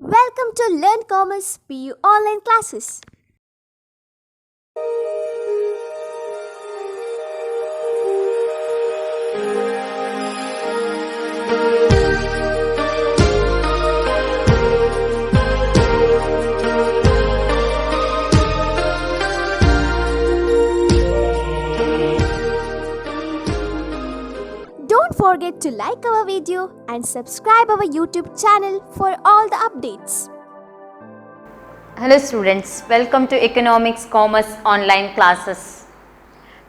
Welcome to Learn Commerce PU online classes. Don't forget to like our video and subscribe our YouTube channel for all the updates. Hello students, welcome to Economics Commerce online classes.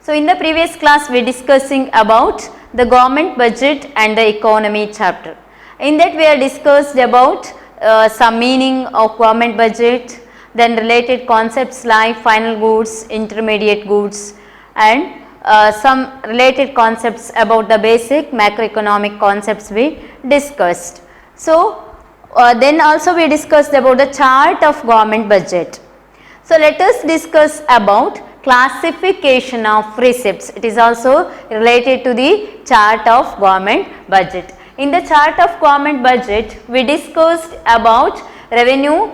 So in the previous class we are discussing about the government budget and the economy chapter. In that we have discussed about some meaning of government budget, then related concepts like final goods, intermediate goods, and some related concepts about the basic macroeconomic concepts we discussed. So then also we discussed about the chart of government budget. So let us discuss about classification of receipts. It is also related to the chart of government budget. In the chart of government budget we discussed about revenue,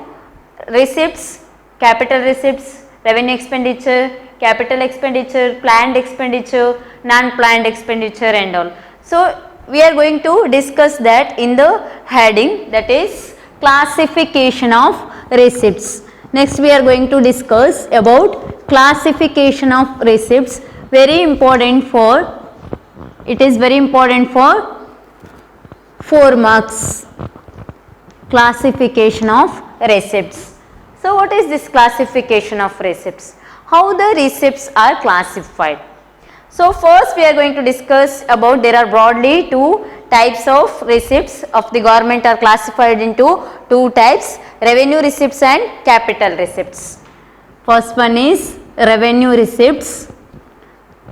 receipts, capital receipts, revenue expenditure, capital expenditure, planned expenditure, non-planned expenditure and all. So we are going to discuss that in the heading, that is classification of receipts. Next we are going to discuss about classification of receipts, very important for, it is very important for 4 marks, classification of receipts. So what is this classification of receipts? How the receipts are classified? So first we are going to discuss about, there are broadly 2 types of receipts of the government are classified into 2 types, revenue receipts and capital receipts. First one is revenue receipts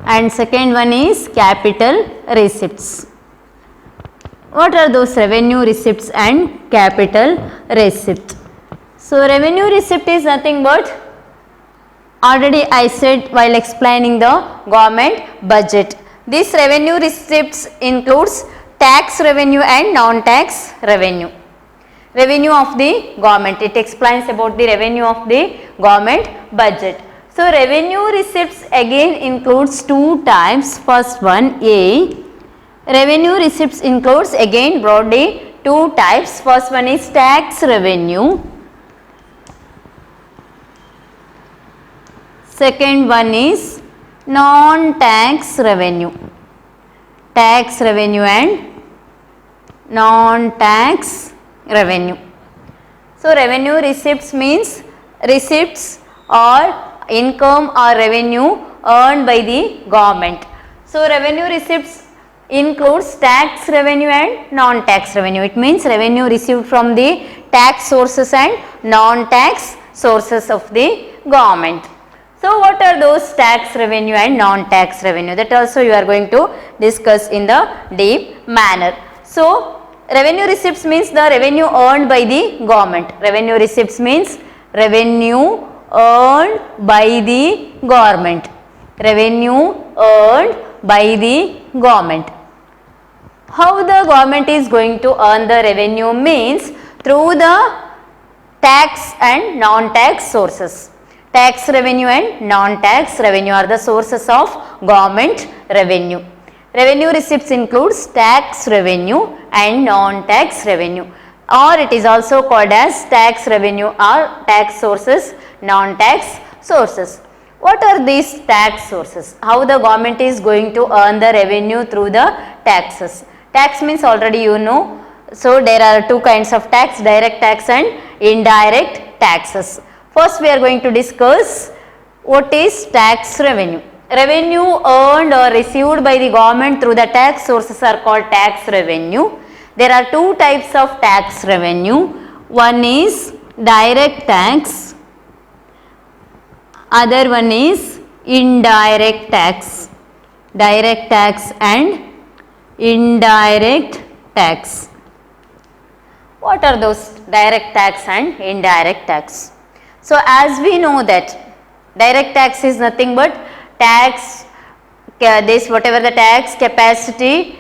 and second one is capital receipts. What are those revenue receipts and capital receipt? So revenue receipt is nothing but, already I said while explaining the government budget, this revenue receipts includes tax revenue and non-tax revenue. Revenue of the government, it explains about the revenue of the government budget. So revenue receipts again includes 2 types. First one, A, revenue receipts includes again broadly 2 types. First one is tax revenue. Second one is non-tax revenue, tax revenue and non-tax revenue. So revenue receipts means receipts or income or revenue earned by the government. So revenue receipts includes tax revenue and non-tax revenue. It means revenue received from the tax sources and non-tax sources of the government. So what are those tax revenue and non-tax revenue? That also you are going to discuss in the deep manner. So revenue receipts means the revenue earned by the government. Revenue receipts means revenue earned by the government. Revenue earned by the government. How the government is going to earn the revenue means through the tax and non-tax sources. Tax revenue and non-tax revenue are the sources of government revenue. Revenue receipts includes tax revenue and non-tax revenue, or it is also called as tax revenue or tax sources, non-tax sources. What are these tax sources? How the government is going to earn the revenue through the taxes? Tax means already you know. So there are 2 kinds of tax, direct tax and indirect taxes. First we are going to discuss what is tax revenue. Revenue earned or received by the government through the tax sources are called tax revenue. There are 2 types of tax revenue. One is direct tax, other one is indirect tax. Direct tax and indirect tax. What are those direct tax and indirect tax? So as we know that direct tax is nothing but tax, this whatever the tax capacity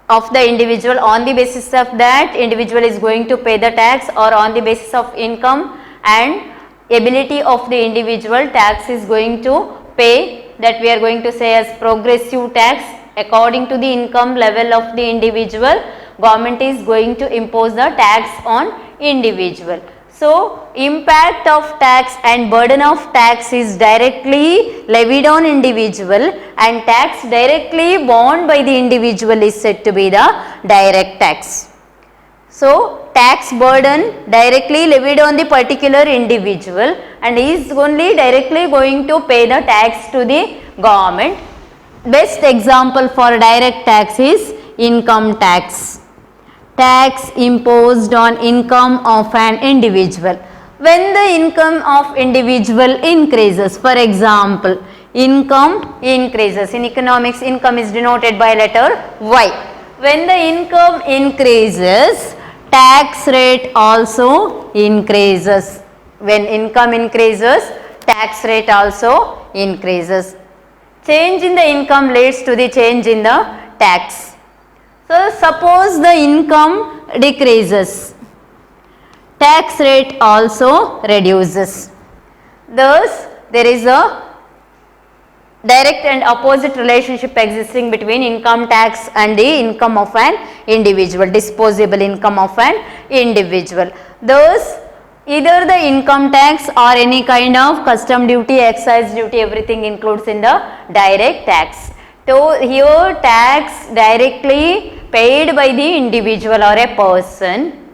of the individual, on the basis of that individual is going to pay the tax, or on the basis of income and ability of the individual, tax is going to pay, that we are going to say as progressive tax. According to the income level of the individual, government is going to impose the tax on individual. So, impact of tax and burden of tax is directly levied on individual, and tax directly borne by the individual is said to be the direct tax. So, tax burden directly levied on the particular individual, and he is only directly going to pay the tax to the government. Best example for direct tax is income tax. Tax imposed on income of an individual. When the income of individual increases, for example, income increases. In economics, income is denoted by letter Y. When the income increases, tax rate also increases. When income increases, tax rate also increases. Change in the income leads to the change in the tax. So, suppose the income decreases, tax rate also reduces. Thus, there is a direct and opposite relationship existing between income tax and the income of an individual, disposable income of an individual. Thus, either the income tax or any kind of custom duty, excise duty, everything includes in the direct tax. So, here tax directly paid by the individual or a person.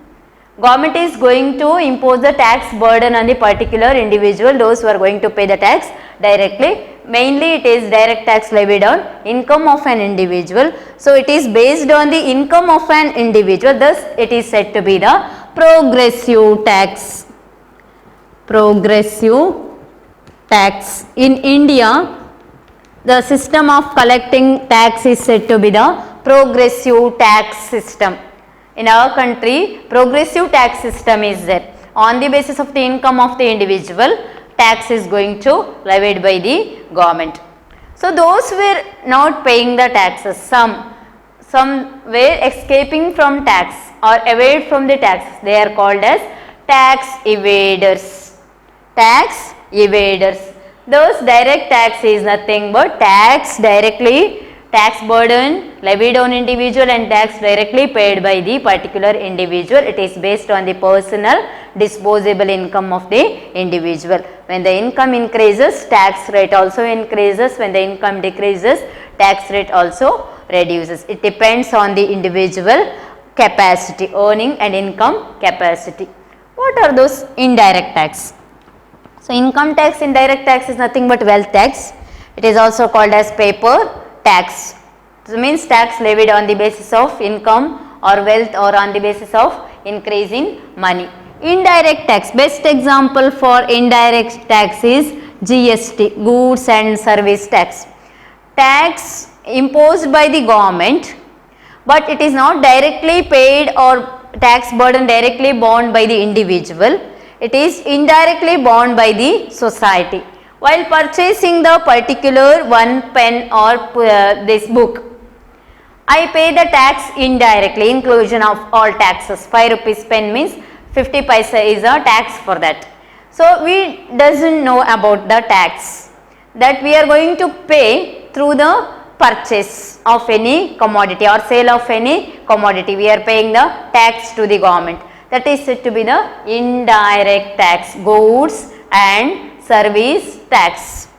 Government is going to impose the tax burden on the particular individual, those who are going to pay the tax directly. Mainly it is direct tax levied on income of an individual. So, it is based on the income of an individual, thus it is said to be the progressive tax. Progressive tax. In India, the system of collecting tax is said to be the progressive tax system. In our country, progressive tax system is there. On the basis of the income of the individual, tax is going to levied by the government. So, those were not paying the taxes, some were escaping from tax or evade from the tax, they are called as tax evaders. Tax evaders. Thus, direct tax is nothing but tax directly, tax burden levied on individual and tax directly paid by the particular individual. It is based on the personal disposable income of the individual. When the income increases, tax rate also increases. When the income decreases, tax rate also reduces. It depends on the individual capacity, earning and income capacity. What are those indirect tax? So, income tax, indirect tax is nothing but wealth tax. It is also called as paper tax. This means tax levied on the basis of income or wealth or on the basis of increase in money. Indirect tax, best example for indirect tax is GST, goods and service tax. Tax imposed by the government, but it is not directly paid or tax burden directly borne by the individual. It is indirectly borne by the society. While purchasing the particular one pen or this book, I pay the tax indirectly, inclusion of all taxes. 5 rupees pen means 50 paisa is a tax for that. So, we doesn't know about the tax that we are going to pay through the purchase of any commodity or sale of any commodity. We are paying the tax to the government. That is said to be the indirect tax, goods and service tax.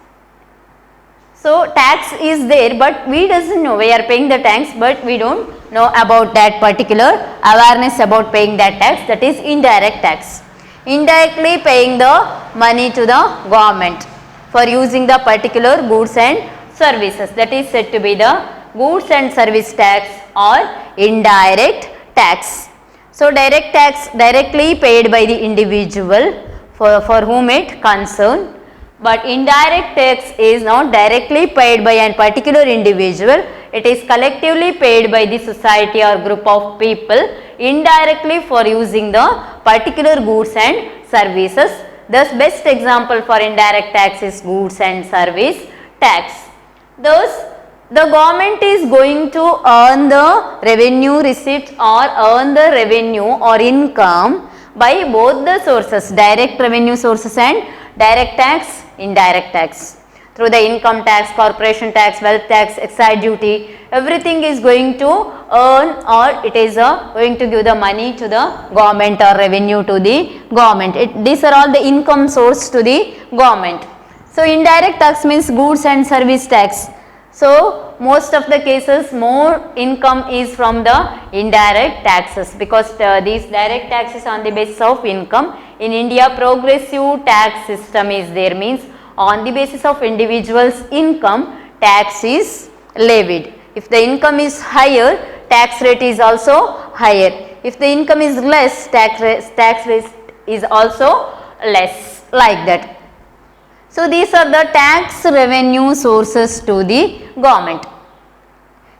So, tax is there, but we doesn't know, we are paying the tax, but we don't know about that particular awareness about paying that tax, that is indirect tax. Indirectly paying the money to the government for using the particular goods and services, that is said to be the goods and service tax or indirect tax. So, direct tax directly paid by the individual for whom it concern, but indirect tax is not directly paid by a particular individual, it is collectively paid by the society or group of people indirectly for using the particular goods and services. Thus, best example for indirect tax is goods and service tax. Thus, the government is going to earn the revenue receipts or earn the revenue or income by both the sources, direct revenue sources and direct tax, indirect tax. Through the income tax, corporation tax, wealth tax, excise duty, everything is going to earn, or it is going to give the money to the government or revenue to the government. These are all the income source to the government. So indirect tax means goods and service tax. So most of the cases more income is from the indirect taxes, because these direct taxes on the basis of income. In India, progressive tax system is there, means on the basis of individual's income, tax is levied. If the income is higher, tax rate is also higher. If the income is less, tax rate is also less, like that. So these are the tax revenue sources to the government.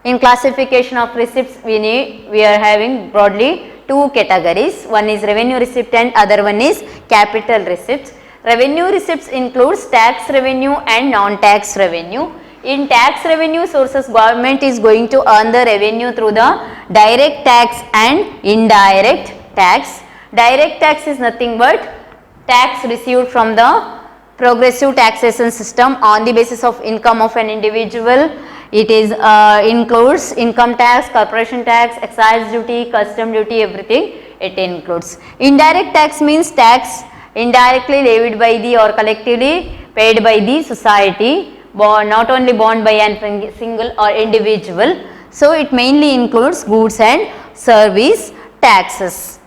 In classification of receipts, we are having broadly two categories. One is revenue receipt and other one is capital receipts. Revenue receipts includes tax revenue and non-tax revenue. In tax revenue sources, government is going to earn the revenue through the direct tax and indirect tax. Direct tax is nothing but tax received from the progressive taxation system on the basis of income of an individual. It is includes income tax, corporation tax, excise duty, custom duty, everything it includes. Indirect tax means tax indirectly levied by the or collectively paid by the society, not only borne by a single or individual. So it mainly includes goods and service taxes.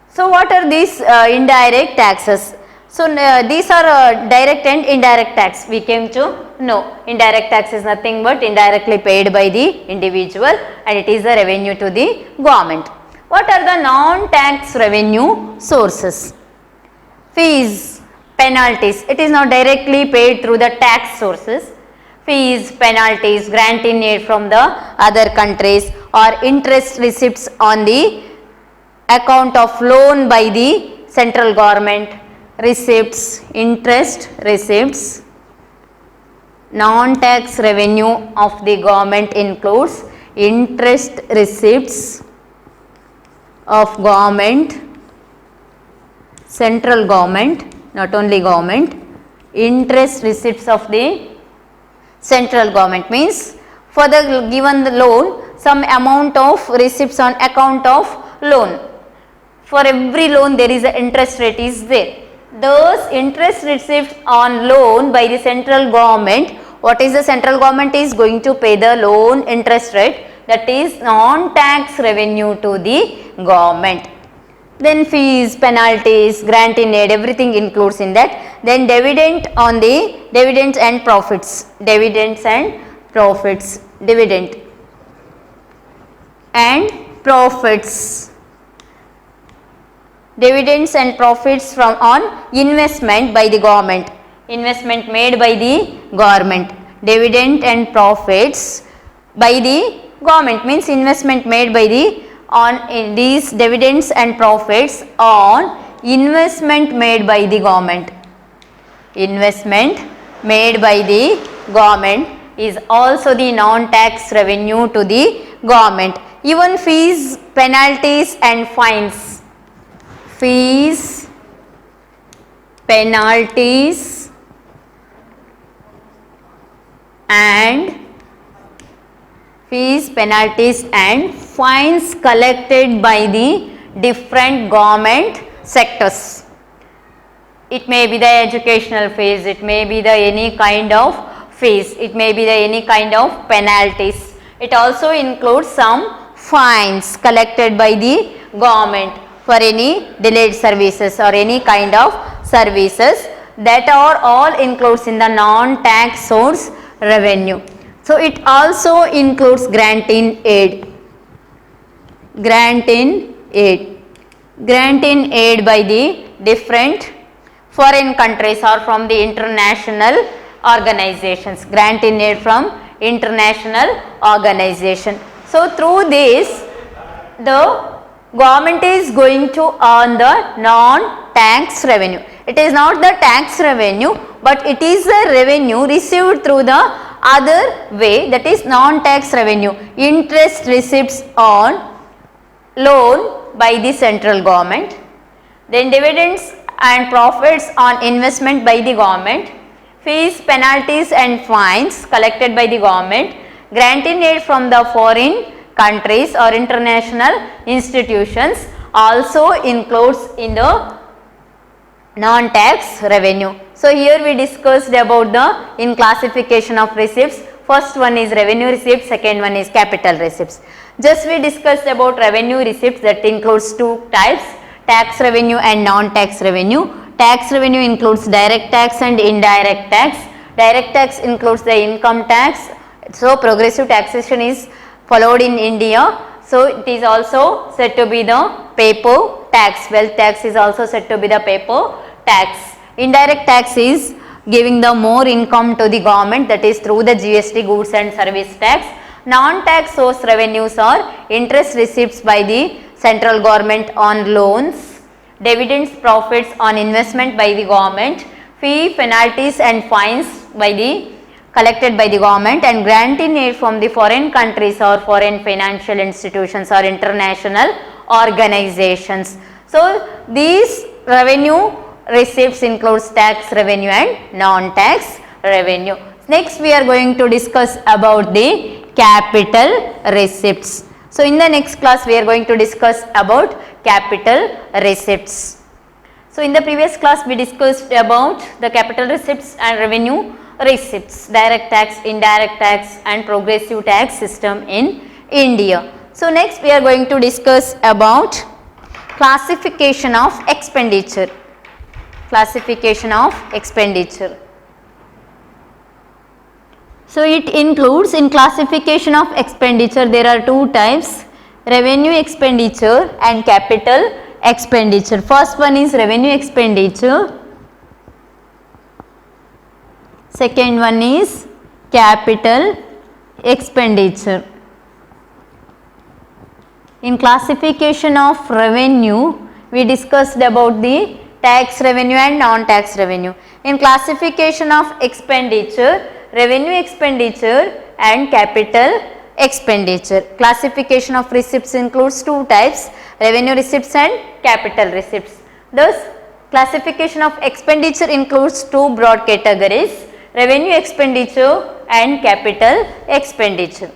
So what are these indirect taxes? So these are direct and indirect tax. We came to know indirect tax is nothing but indirectly paid by the individual, and it is a revenue to the government. What are the non-tax revenue sources? Fees, penalties. It is not directly paid through the tax sources. Fees, penalties, grant in aid from the other countries, or interest receipts on the account of loan by the central government. Receipts, interest receipts. Non-tax revenue of the government includes interest receipts of government, central government, not only government, interest receipts of the central government, means for the given the loan, some amount of receipts on account of loan. For every loan there is an interest rate is there. Those interest receipts on loan by the central government, what is the central government is going to pay the loan interest rate, that is non-tax revenue to the government. Then fees, penalties, grant in aid, everything includes in that. Then dividend on the dividends and profits, dividends and profits, dividend and profits. Dividends and profits from on investment by the government, investment made by the government. Dividend and profits by the government means investment made by the on these dividends and profits on investment made by the government. Investment made by the government is also the non-tax revenue to the government. Even fees, penalties and fines. Fees, penalties and fines collected by the different government sectors. It may be the educational fees, it may be the any kind of fees, it may be the any kind of penalties. It also includes some fines collected by the government for any delayed services or any kind of services, that are all includes in the non-tax source revenue. So it also includes grant in aid. Grant in aid. Grant in aid by the different foreign countries or from the international organizations. Grant in aid from international organization. So through this, the government is going to earn the non-tax revenue. It is not the tax revenue, but it is the revenue received through the other way, that is non-tax revenue, interest receipts on loan by the central government, then dividends and profits on investment by the government, fees, penalties and fines collected by the government, granting aid from the foreign countries or international institutions also includes in the non-tax revenue. So here we discussed about the in classification of receipts. First one is revenue receipts, second one is capital receipts. Just we discussed about revenue receipts, that includes two types, tax revenue and non-tax revenue. Tax revenue includes direct tax and indirect tax. Direct tax includes the income tax. So progressive taxation is followed in India. So it is also said to be the paper tax. Wealth tax is also said to be the paper tax. Indirect tax is giving the more income to the government, that is through the GST, goods and service tax. Non-tax source revenues are interest receipts by the central government on loans, dividends, profits on investment by the government, fee, penalties and fines by the collected by the government, and granting aid from the foreign countries or foreign financial institutions or international organizations. So these revenue receipts includes tax revenue and non-tax revenue. Next we are going to discuss about the capital receipts. So in the next class we are going to discuss about capital receipts. So in the previous class we discussed about the capital receipts and revenue receipts, direct tax, indirect tax and progressive tax system in India. So next we are going to discuss about classification of expenditure. Classification of expenditure. So it includes, in classification of expenditure there are two types, revenue expenditure and capital expenditure. First one is revenue expenditure, second one is capital expenditure. In classification of revenue we discussed about the tax revenue and non-tax revenue. In classification of expenditure, revenue expenditure and capital expenditure. Classification of receipts includes two types, revenue receipts and capital receipts. Thus classification of expenditure includes two broad categories, revenue expenditure and capital expenditure.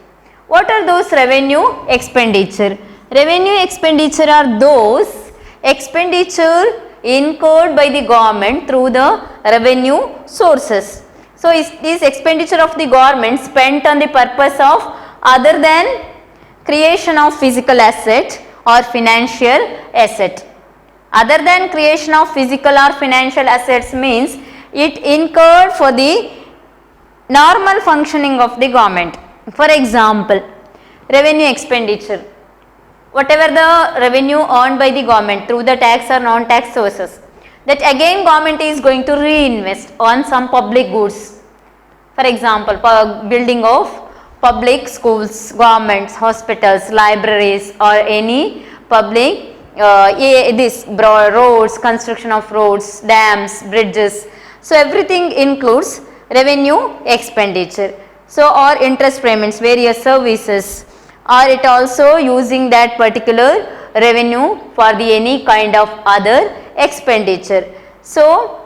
What are those revenue expenditure? Revenue expenditure are those expenditure incurred by the government through the revenue sources. So is this expenditure of the government spent on the purpose of other than creation of physical asset or financial asset. Other than creation of physical or financial assets means it incurred for the normal functioning of the government. For example, revenue expenditure, whatever the revenue earned by the government through the tax or non-tax sources, that again government is going to reinvest on some public goods. For example, building of public schools, governments, hospitals, libraries or any public roads, construction of roads, dams, bridges. So everything includes revenue expenditure. So or interest payments, various services, or it also using that particular revenue for the any kind of other expenditure. So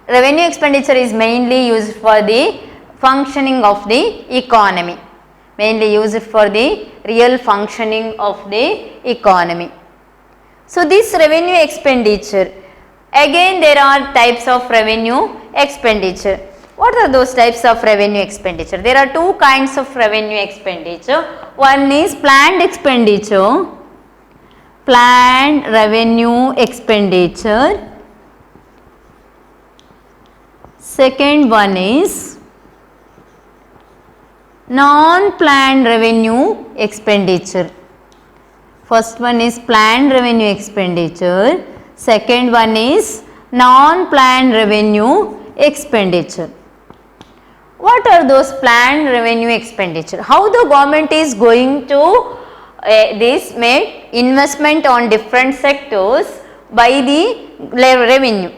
revenue expenditure is mainly used for the functioning of the economy, mainly used for the real functioning of the economy. So this revenue expenditure, again there are types of revenue expenditure. What are those types of revenue expenditure? There are two kinds of revenue expenditure. One is planned expenditure, planned revenue expenditure. Second one is non-planned revenue expenditure. First one is planned revenue expenditure. Second one is non-planned revenue expenditure. What are those planned revenue expenditure? How the government is going to this make investment on different sectors by the revenue.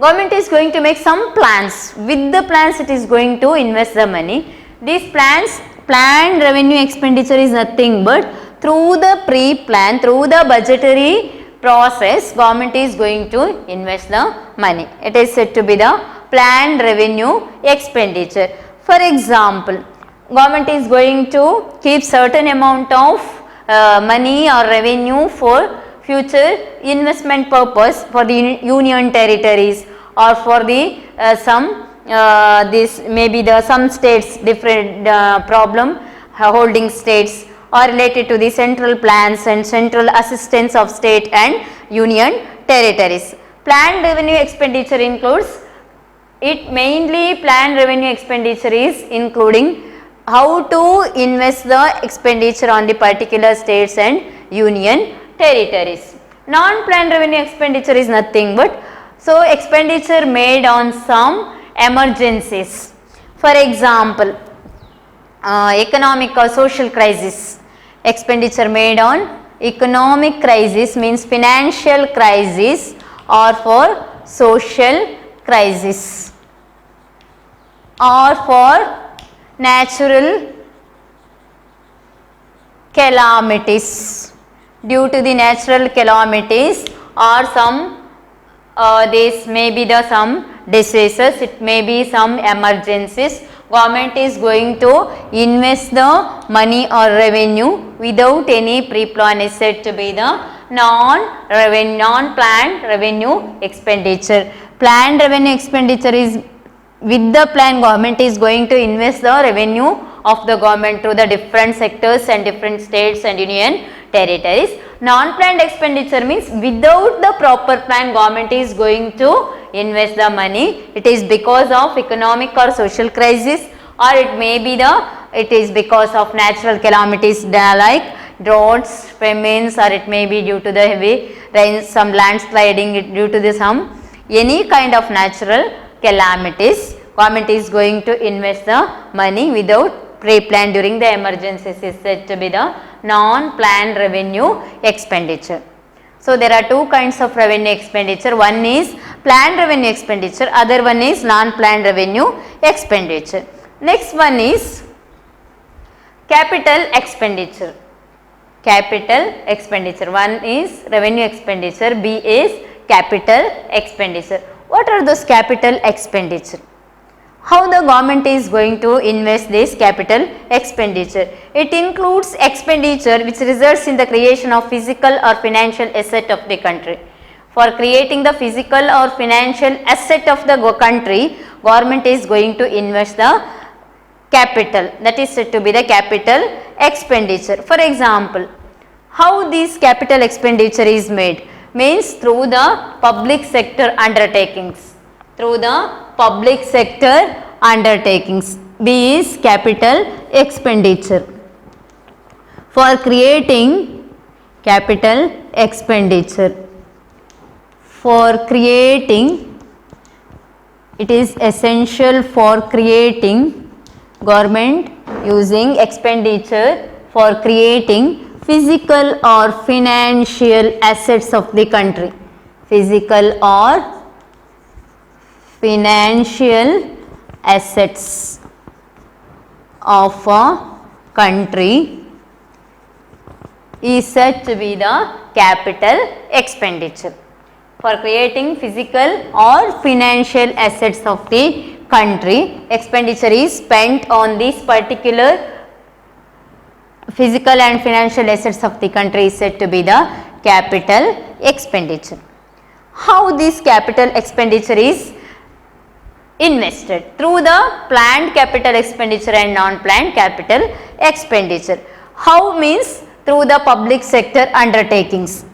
Government is going to make some plans. With the plans it is going to invest the money. These plans, planned revenue expenditure is nothing but through the pre-plan, through the budgetary process, government is going to invest the money. It is said to be the planned revenue expenditure. For example, government is going to keep certain amount of money or revenue for future investment purpose for the union territories or for the this maybe the some states different problem holding states or related to the central plans and central assistance of state and union territories. Planned revenue expenditure includes, it mainly planned revenue expenditure is including how to invest the expenditure on the particular states and union territories. Non-planned revenue expenditure is nothing but so expenditure made on some emergencies. For example, economic or social crisis, expenditure made on economic crisis means financial crisis or for social crisis or for natural calamities. Due to the natural calamities or some this may be the some diseases, it may be some emergencies, government is going to invest the money or revenue without any pre-plan is said to be the non-planned revenue expenditure. Planned revenue expenditure is with the plan government is going to invest the revenue of the government through the different sectors and different states and union territories. Non-planned expenditure means without the proper plan government is going to invest the money. It is because of economic or social crisis or it may be it is because of natural calamities like droughts, famines or it may be due to the heavy rains, some landsliding due to the some any kind of natural calamities. Government is going to invest the money without pre-plan during the emergencies is said to be the non-planned revenue expenditure. So, there are two kinds of revenue expenditure, one is planned revenue expenditure, other one is non-planned revenue expenditure. Next one is capital expenditure. Capital expenditure, one is revenue expenditure, B is capital expenditure. What are those capital expenditure? How the government is going to invest this capital expenditure? It includes expenditure which results in the creation of physical or financial asset of the country. For creating the physical or financial asset of the country, government is going to invest the capital, that is said to be the capital expenditure. For example, how this capital expenditure is made? Means through the public sector undertakings. Through the public sector undertakings. B is capital expenditure. For creating capital expenditure. For creating, it is essential for creating, government using expenditure for creating physical or financial assets of the country. Physical or financial assets of a country is said to be the capital expenditure. For creating physical or financial assets of the country, expenditure is spent on this particular physical and financial assets of the country is said to be the capital expenditure. How this capital expenditure is invested? Through the planned capital expenditure and non-planned capital expenditure. How means? Through the public sector undertakings.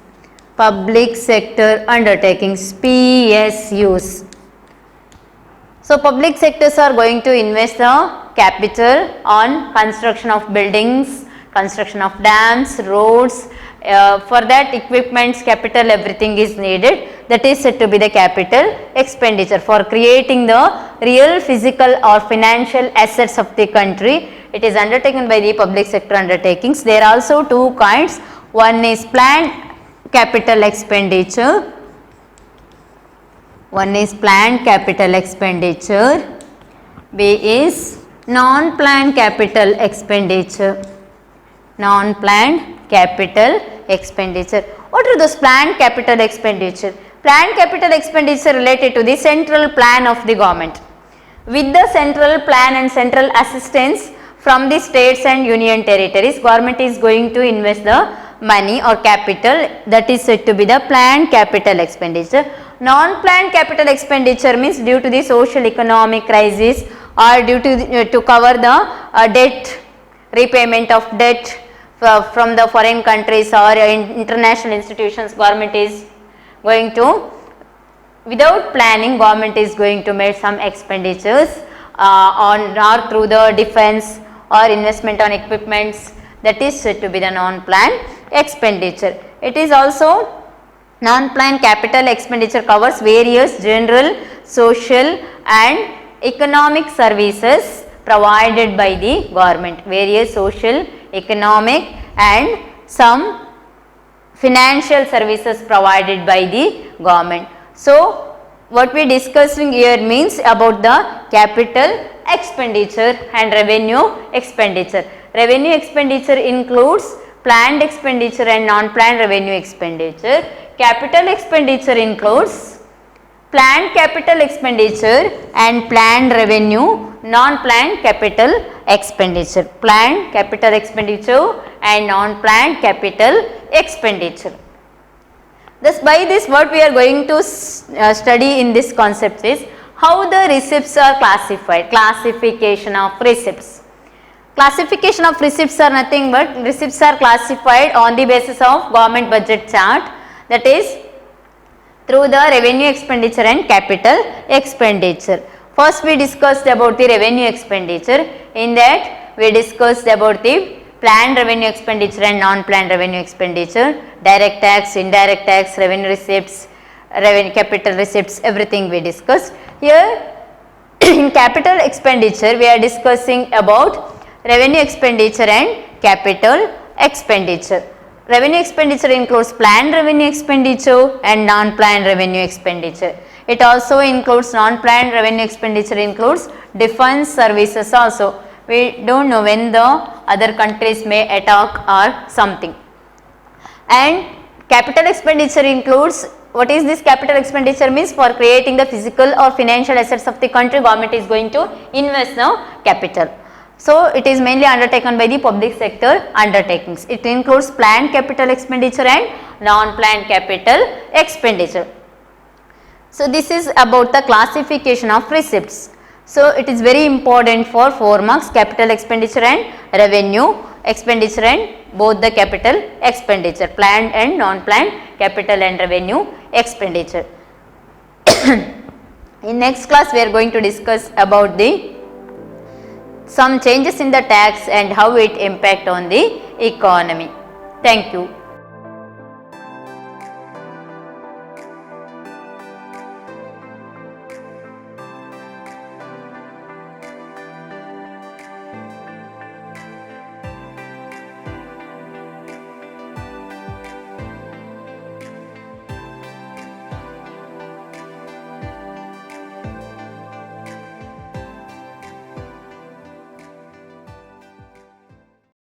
Public sector undertakings, PSUs. So, public sectors are going to invest the capital on construction of buildings, construction of dams, roads. For that equipments, capital, everything is needed. That is said to be the capital expenditure. For creating the real physical or financial assets of the country, it is undertaken by the public sector undertakings. There are also two kinds. One is planned capital expenditure. One is planned capital expenditure, B is non-planned capital expenditure. Non-planned capital expenditure. What are those planned capital expenditure? Planned capital expenditure related to the central plan of the government. With the central plan and central assistance from the states and union territories, government is going to invest the money or capital, that is said to be the planned capital expenditure. Non-planned capital expenditure means due to the social economic crisis or due to cover the debt, repayment of debt from the foreign countries or international institutions, government is going to, without planning, government is going to make some expenditures on or through the defense or investment on equipments, that is said to be the non-planned expenditure. It is also, non-planned capital expenditure covers various general, social and economic services provided by the government, various social, economic and some financial services provided by the government. So, what we discussing here means about the capital expenditure and revenue expenditure. Revenue expenditure includes planned expenditure and non-planned revenue expenditure. Capital expenditure includes planned capital expenditure and planned revenue, non-planned capital expenditure. Planned capital expenditure and non-planned capital expenditure. Thus, by this what we are going to study in this concept is how the receipts are classified, classification of receipts. Classification of receipts are nothing but receipts are classified on the basis of government budget chart, that is through the revenue expenditure and capital expenditure. First we discussed about the revenue expenditure. In that we discussed about the planned revenue expenditure and non-planned revenue expenditure, direct tax, indirect tax, revenue receipts, revenue capital receipts, everything we discussed. Here in capital expenditure we are discussing about revenue expenditure and capital expenditure. Revenue expenditure includes planned revenue expenditure and non-planned revenue expenditure. It also includes non-planned revenue expenditure includes defense services also. We don't know when the other countries may attack or something. And capital expenditure includes, what is this capital expenditure means? For creating the physical or financial assets of the country, government is going to invest the capital. So, it is mainly undertaken by the public sector undertakings. It includes planned capital expenditure and non-planned capital expenditure. So, this is about the classification of receipts. So, it is very important for 4 marks, capital expenditure and revenue expenditure and both the capital expenditure, planned and non-planned capital and revenue expenditure. In next class, we are going to discuss about the some changes in the tax and how it impact on the economy. Thank you.